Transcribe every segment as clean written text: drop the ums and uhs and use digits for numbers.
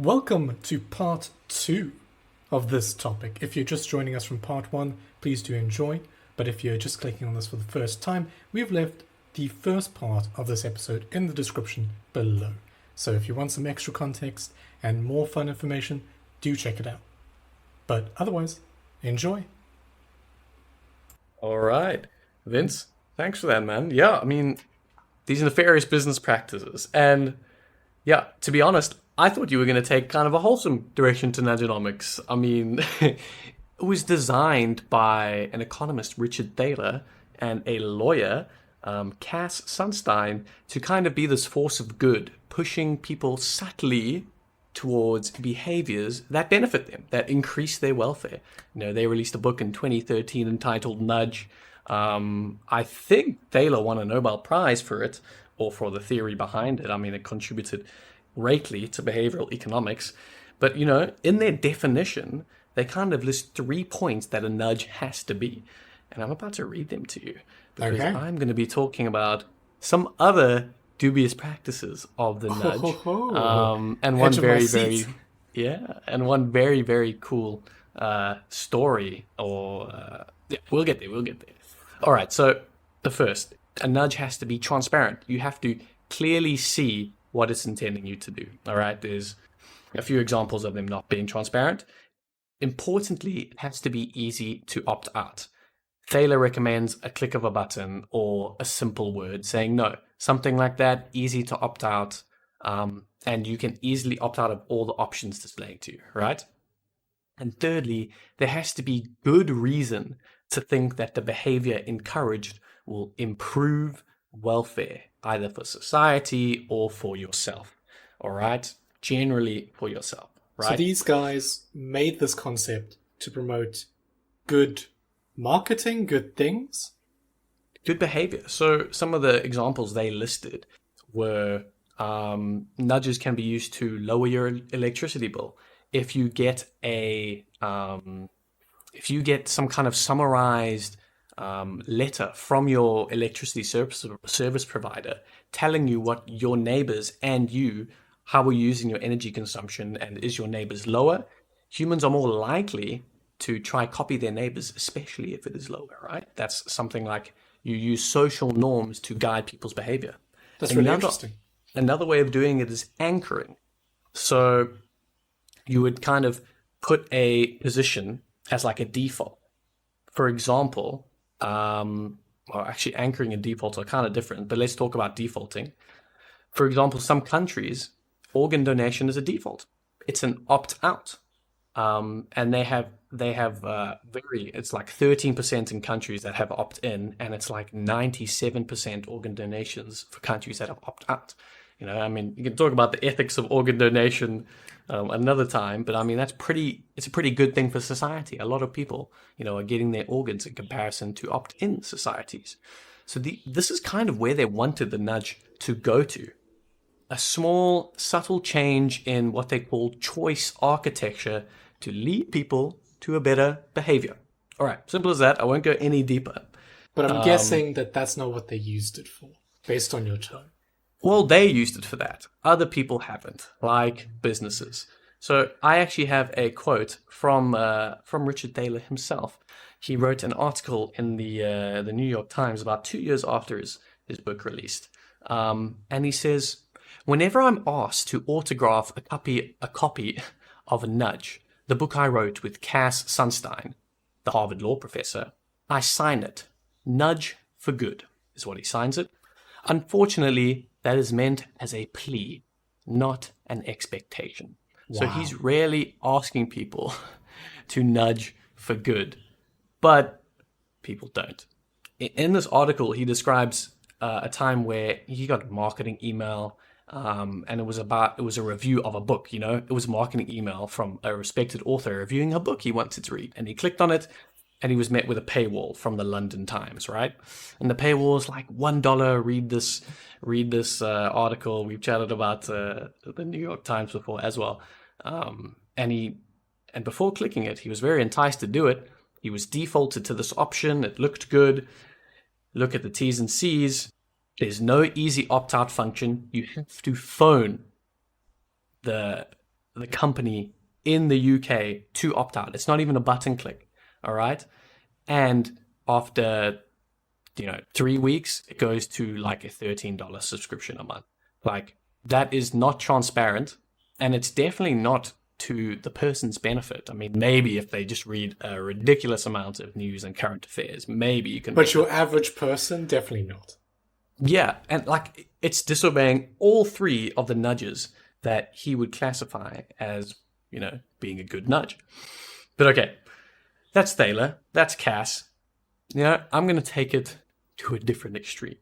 Welcome to part 2 of this topic. If you're just joining us from part 1, please do enjoy. But if you're just clicking on this for the first time, we've left the first part of this episode in the description below. So if you want some extra context and more fun information, do check it out. But otherwise, enjoy. All right, Vince, thanks for that, man. Yeah, I mean, these nefarious business practices. And yeah, to be honest, I thought you were going to take kind of a wholesome direction to Nudgenomics. I mean, it was designed by an economist, Richard Thaler, and a lawyer, Cass Sunstein, to kind of be this force of good, pushing people subtly towards behaviors that benefit them, that increase their welfare. You know, they released a book in 2013 entitled Nudge. I think Thaler won a Nobel Prize for it, or for the theory behind it. I mean, it contributed greatly to behavioral economics. But, you know, in their definition, they kind of list 3 points that a nudge has to be. And I'm about to read them to you, because I'm going to be talking about some other dubious practices of the nudge. And one very, very cool story. We'll get there. All right, so the first, a nudge has to be transparent. You have to clearly see what it's intending you to do. All right, there's a few examples of them not being transparent. Importantly, it has to be easy to opt out. Thaler recommends a click of a button or a simple word saying no, something like that, easy to opt out, and you can easily opt out of all the options displaying to you, right? And thirdly, there has to be good reason to think that the behavior encouraged will improve welfare, either for society or for yourself. All right? Generally for yourself, right? So these guys made this concept to promote good marketing, good things? Good behavior. So some of the examples they listed were nudges can be used to lower your electricity bill. If you get some kind of summarized letter from your electricity service provider telling you what your neighbors and you, how are you using your energy consumption, and is your neighbors lower, humans are more likely to try copy their neighbors, especially if it is lower, right? That's something like you use social norms to guide people's behavior. That's really interesting. Another way of doing it is anchoring. So you would kind of put a position as like a default. For example, actually anchoring and defaults are kind of different, but let's talk about defaulting. For example, some countries, organ donation is a default. It's an opt-out. And they have it's like 13% in countries that have opt-in, and it's like 97% organ donations for countries that have opt-out. You know, I mean, you can talk about the ethics of organ donation another time, but I mean, it's a pretty good thing for society. A lot of people, you know, are getting their organs in comparison to opt-in societies. So this is kind of where they wanted the nudge to go to. A small, subtle change in what they call choice architecture to lead people to a better behavior. All right, simple as that. I won't go any deeper. But I'm guessing that that's not what they used it for, based on your tone. Well, they used it for that. Other people haven't, like businesses. So I actually have a quote from Richard Thaler himself. He wrote an article in the New York Times about 2 years after his book released. And he says, "Whenever I'm asked to autograph a copy of a Nudge, the book I wrote with Cass Sunstein, the Harvard law professor, I sign it. Nudge for good is what he signs it. Unfortunately, that is meant as a plea, not an expectation." Wow. So he's rarely asking people to nudge for good, but people don't. In this article, he describes a time where he got a marketing email, and it was a review of a book, you know. It was a marketing email from a respected author reviewing a book he wanted to read. And he clicked on it, and he was met with a paywall from the London Times, right? And the paywall is like $1, read this article. We've chatted about the New York Times before as well. And before clicking it, he was very enticed to do it. He was defaulted to this option. It looked good. Look at the T's and C's. There's no easy opt-out function. You have to phone the the company in the UK to opt out. It's not even a button click, all right? And after 3 weeks, it goes to like a $13 subscription a month. Like, that is not transparent, and it's definitely not to the person's benefit. I mean, maybe if they just read a ridiculous amount of news and current affairs, maybe you can. But your average person, definitely not. Yeah, and like, it's disobeying all three of the nudges that he would classify as, being a good nudge. But okay, that's Thaler, that's Cass. I'm going to take it to a different extreme.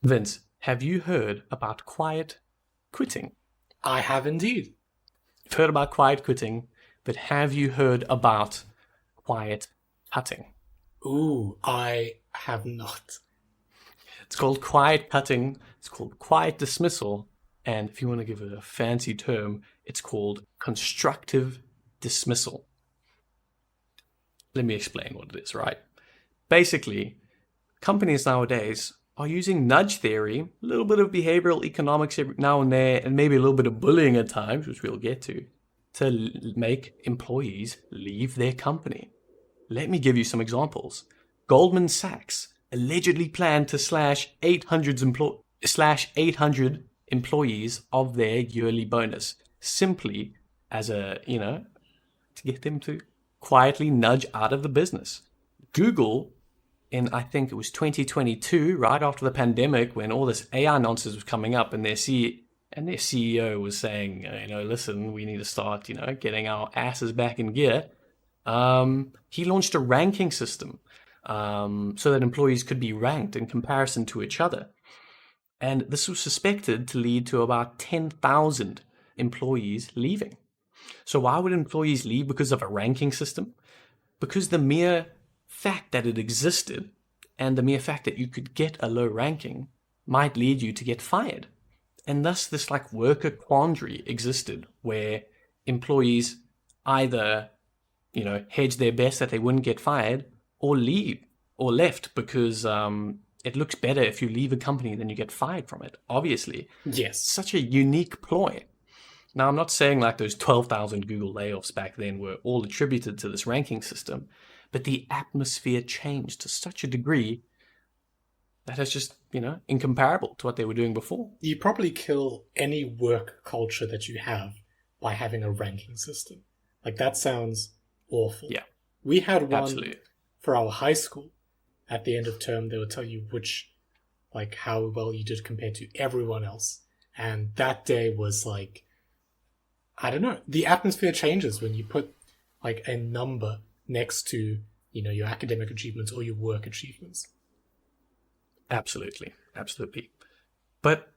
Vince, have you heard about quiet quitting? I have indeed. You've heard about quiet quitting, but have you heard about quiet cutting? Ooh, I have not. It's called quiet cutting, it's called quiet dismissal, and if you want to give it a fancy term, it's called constructive dismissal. Let me explain what it is, right? Basically, companies nowadays are using nudge theory, a little bit of behavioral economics every now and there, and maybe a little bit of bullying at times, which we'll get to make employees leave their company. Let me give you some examples. Goldman Sachs allegedly planned to slash 800 employees of their yearly bonus, simply as to get them to quietly nudge out of the business. Google, in I think it was 2022, right after the pandemic, when all this AI nonsense was coming up, and their CEO was saying, listen, we need to start, getting our asses back in gear. He launched a ranking system so that employees could be ranked in comparison to each other. And this was suspected to lead to about 10,000 employees leaving. So why would employees leave? Because of a ranking system? Because the mere fact that it existed and the mere fact that you could get a low ranking might lead you to get fired. And thus this like worker quandary existed where employees either, hedged their best that they wouldn't get fired or left because it looks better if you leave a company than you get fired from it, obviously. Yes. Such a unique ploy. Now, I'm not saying like those 12,000 Google layoffs back then were all attributed to this ranking system, but the atmosphere changed to such a degree that is just, incomparable to what they were doing before. You probably kill any work culture that you have by having a ranking system. Like, that sounds awful. Yeah. We had one Absolutely. for our high school. At the end of term, they would tell you how well you did compared to everyone else. And that day was like, I don't know. The atmosphere changes when you put like a number next to, your academic achievements or your work achievements. Absolutely. Absolutely. But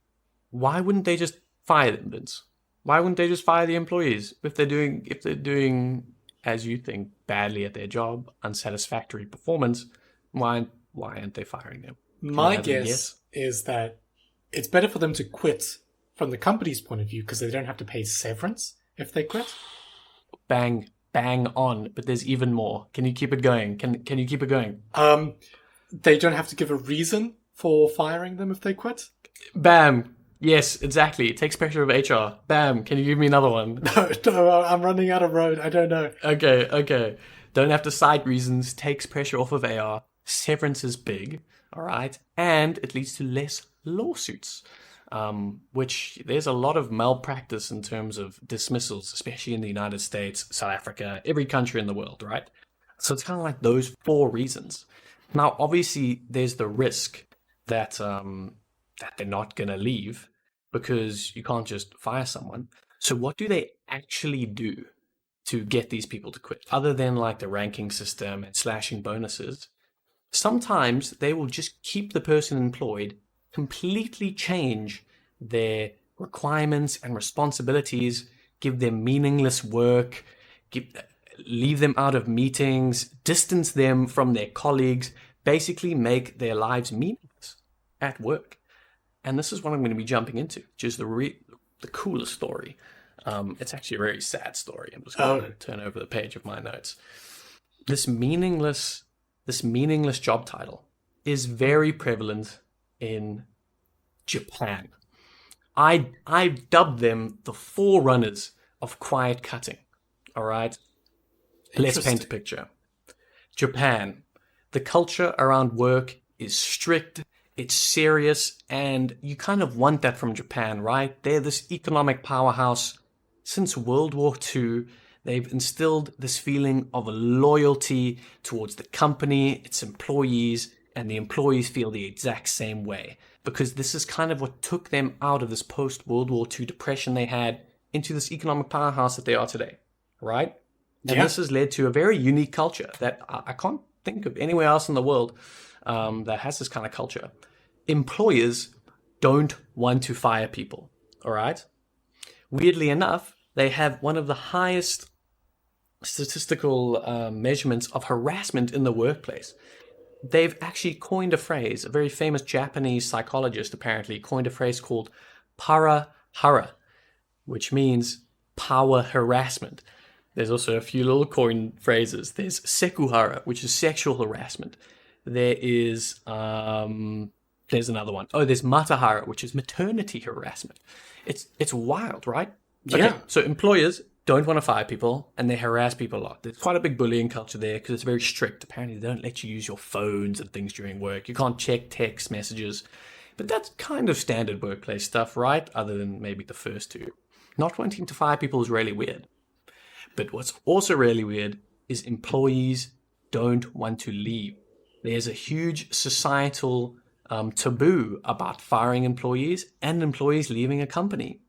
why wouldn't they just fire them, Vince? Why wouldn't they just fire the employees if they're doing, as you think, badly at their job, unsatisfactory performance? Why aren't they firing them? My guess is that it's better for them to quit from the company's point of view because they don't have to pay severance if they quit. Bang on, but there's even more. Can you keep it going? Can you keep it going? They don't have to give a reason for firing them if they quit. Bam. Yes, exactly. It takes pressure of HR. Bam. Can you give me another one? No, I'm running out of road. I don't know. Okay. Don't have to cite reasons. Takes pressure off of AR. Severance is big. All right. And it leads to less lawsuits, which there's a lot of malpractice in terms of dismissals, especially in the United States, South Africa, every country in the world, right? So it's kind of like those 4 reasons. Now, obviously, there's the risk that they're not going to leave because you can't just fire someone. So what do they actually do to get these people to quit? Other than like the ranking system and slashing bonuses, sometimes they will just keep the person employed, completely change their requirements and responsibilities, give them meaningless work, leave them out of meetings, distance them from their colleagues, basically make their lives meaningless at work. And this is what I'm going to be jumping into, which is the coolest story. It's actually a very sad story. I'm just going to turn over the page of my notes. This meaningless job title is very prevalent in Japan. I've dubbed them the forerunners of quiet cutting. All right. Let's paint a picture. Japan. The culture around work is strict, it's serious, and you kind of want that from Japan, right? They're this economic powerhouse. Since World War II, they've instilled this feeling of a loyalty towards the company, its employees, and the employees feel the exact same way. Because this is kind of what took them out of this post-World War II depression they had into this economic powerhouse that they are today, right? And this has led to a very unique culture that I can't think of anywhere else in the world that has this kind of culture. Employers don't want to fire people, all right? Weirdly enough, they have one of the highest statistical measurements of harassment in the workplace. They've actually coined a phrase, a very famous Japanese psychologist apparently coined a phrase called para-hara, which means power harassment. There's also a few little coin phrases. There's sekuhara, which is sexual harassment. There is, there's another one. Oh, there's matahara, which is maternity harassment. It's wild, right? Yeah. Okay, so employers don't want to fire people, and they harass people a lot. There's quite a big bullying culture there because it's very strict. Apparently, they don't let you use your phones and things during work. You can't check text messages. But that's kind of standard workplace stuff, right? Other than maybe the first two. Not wanting to fire people is really weird. But what's also really weird is employees don't want to leave. There's a huge societal taboo about firing employees and employees leaving a company.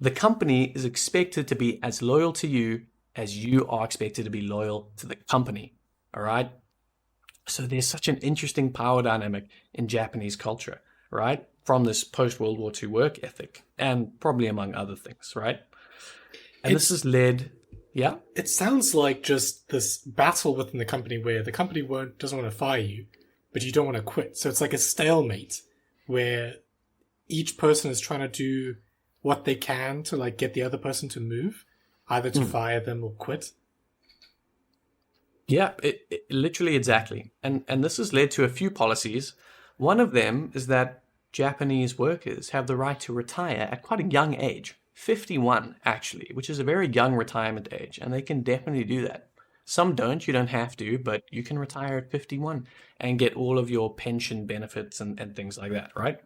The company is expected to be as loyal to you as you are expected to be loyal to the company. All right? So there's such an interesting power dynamic in Japanese culture, right? From this post-World War II work ethic and probably among other things, right? And this has led... Yeah? It sounds like just this battle within the company where the company doesn't want to fire you, but you don't want to quit. So it's like a stalemate where each person is trying to do what they can to like get the other person to move, either to fire them or quit. Yeah, it literally exactly. And this has led to a few policies. One of them is that Japanese workers have the right to retire at quite a young age. 51, actually, which is a very young retirement age, and they can definitely do that. Some don't, you don't have to, but you can retire at 51 and get all of your pension benefits and things like that, right?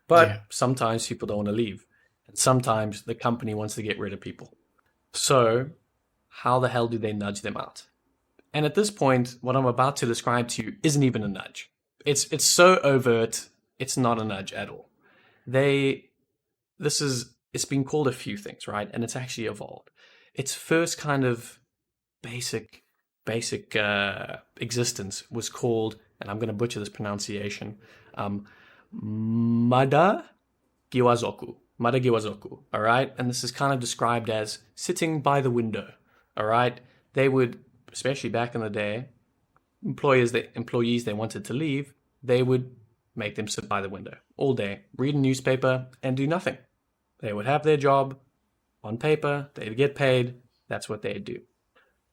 But sometimes people don't want to leave, and sometimes the company wants to get rid of people. So how the hell do they nudge them out? And at this point, what I'm about to describe to you isn't even a nudge. It's so overt, it's not a nudge at all. It's been called a few things, right? And it's actually evolved. Its first kind of basic existence was called, and I'm going to butcher this pronunciation, Mada Giwazoku. Mada Giwazoku, all right? And this is kind of described as sitting by the window, all right? They would, especially back in the day, employees they wanted to leave, they would make them sit by the window all day, read a newspaper, and do nothing. They would have their job on paper, they'd get paid, that's what they'd do.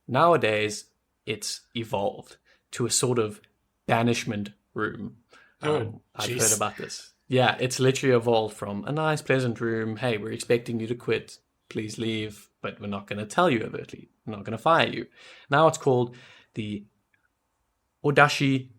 Nowadays, it's evolved to a sort of banishment room. I've heard about this. Yeah, it's literally evolved from a nice, pleasant room. Hey, we're expecting you to quit. Please leave, but we're not going to tell you overtly. We're not going to fire you. Now it's called the Odashi,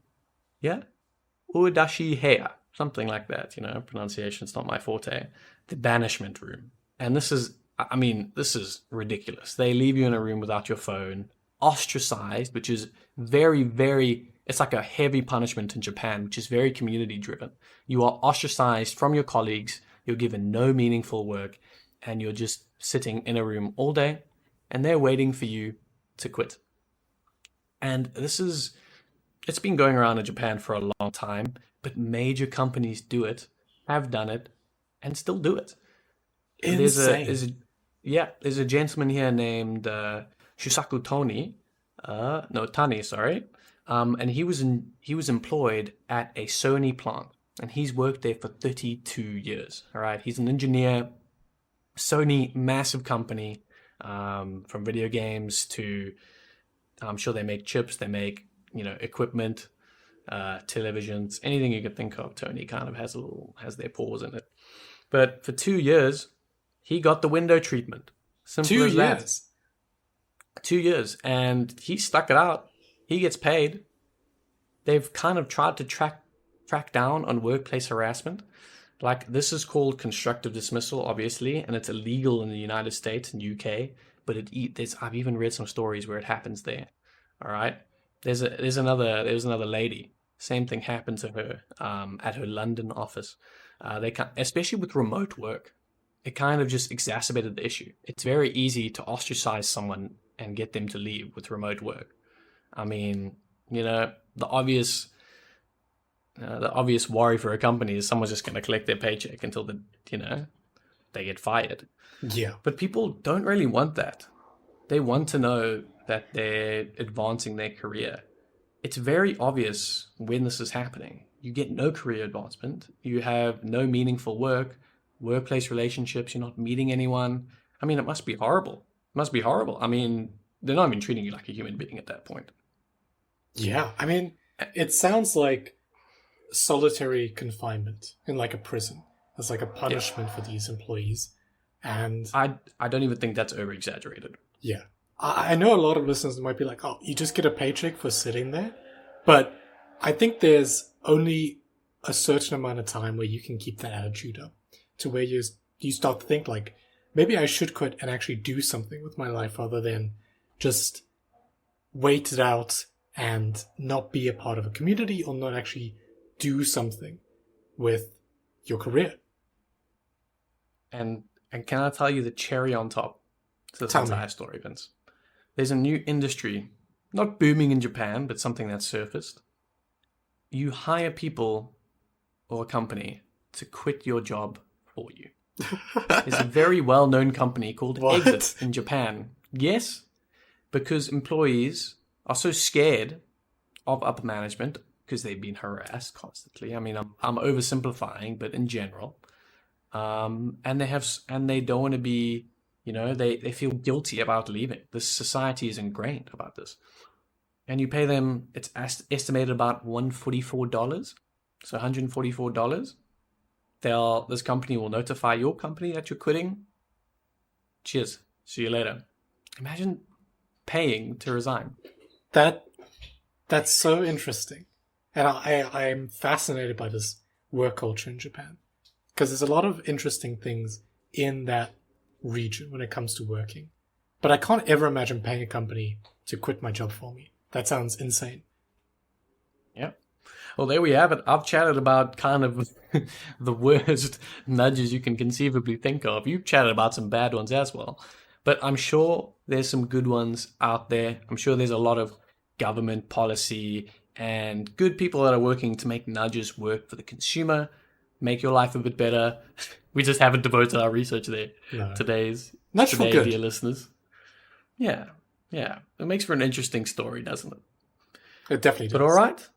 Odashi Heya. Something like that, pronunciation's not my forte. The banishment room. And this is ridiculous. They leave you in a room without your phone, ostracized, which is very, very, it's like a heavy punishment in Japan, which is very community driven. You are ostracized from your colleagues, you're given no meaningful work, and you're just sitting in a room all day, and they're waiting for you to quit. And it's been going around in Japan for a long time, but major companies do it, have done it, and still do it. Insane. There's a gentleman here named Shusaku Tani, sorry. And he was employed at a Sony plant, and he's worked there for 32 years. All right, he's an engineer. Sony, massive company, from video games to, I'm sure they make chips, they make equipment, televisions, anything you could think of. Tony kind of has their paws in it. But for 2 years, he got the window treatment. Simple 2 as that. years. 2 years, and he stuck it out. He gets paid. They've kind of tried to track down on workplace harassment. Like, this is called constructive dismissal, obviously, and it's illegal in the United States and UK. But I've even read some stories where it happens there. All right, there's another lady. Same thing happened to her at her London office. Especially with remote work, it kind of just exacerbated the issue. It's very easy to ostracize someone and get them to leave with remote work. I mean, the obvious worry for a company is someone's just going to collect their paycheck until they get fired. Yeah. But people don't really want that. They want to know that they're advancing their career. It's very obvious when this is happening. You get no career advancement. You have no meaningful work, workplace relationships. You're not meeting anyone. I mean, it must be horrible. I mean, they're not even treating you like a human being at that point. Yeah. I mean, it sounds like solitary confinement in like a prison as like a punishment for these employees. And I don't even think that's over-exaggerated. Yeah. I know a lot of listeners might be like, oh, you just get a paycheck for sitting there. But I think there's only a certain amount of time where you can keep that attitude up to where you start to think like, maybe I should quit and actually do something with my life rather than just wait it out and not be a part of a community or not actually do something with your career. And can I tell you the cherry on top to this entire story, Vince? There's a new industry, not booming in Japan, but something that's surfaced. You hire people or a company to quit your job for you. There's a very well-known company called Exit in Japan. Yes, because employees are so scared of upper management because they've been harassed constantly. I mean, I'm oversimplifying, but in general. And they don't want to be, they feel guilty about leaving. This society is ingrained about this. And you pay them, it's estimated about $144. So $144. This company will notify your company that you're quitting. Cheers. See you later. Imagine paying to resign. That's so interesting. And I'm fascinated by this work culture in Japan. Because there's a lot of interesting things in that region when it comes to working. But I can't ever imagine paying a company to quit my job for me. That sounds insane. Yeah. Well, there we have it. I've chatted about kind of the worst nudges you can conceivably think of. You've chatted about some bad ones as well. But I'm sure there's some good ones out there. I'm sure there's a lot of government policy and good people that are working to make nudges work for the consumer, make your life a bit better. We just haven't devoted our research there today, dear listeners. Yeah. It makes for an interesting story, doesn't it? It definitely does. But all right.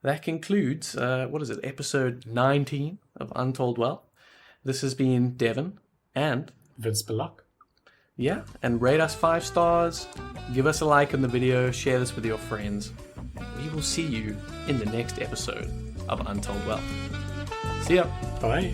That concludes, episode 19 of Untold Wealth. This has been Devon and Vince Belloc. Yeah, and rate us 5 stars, give us a like on the video, share this with your friends. We will see you in the next episode of Untold Wealth. See ya. Bye.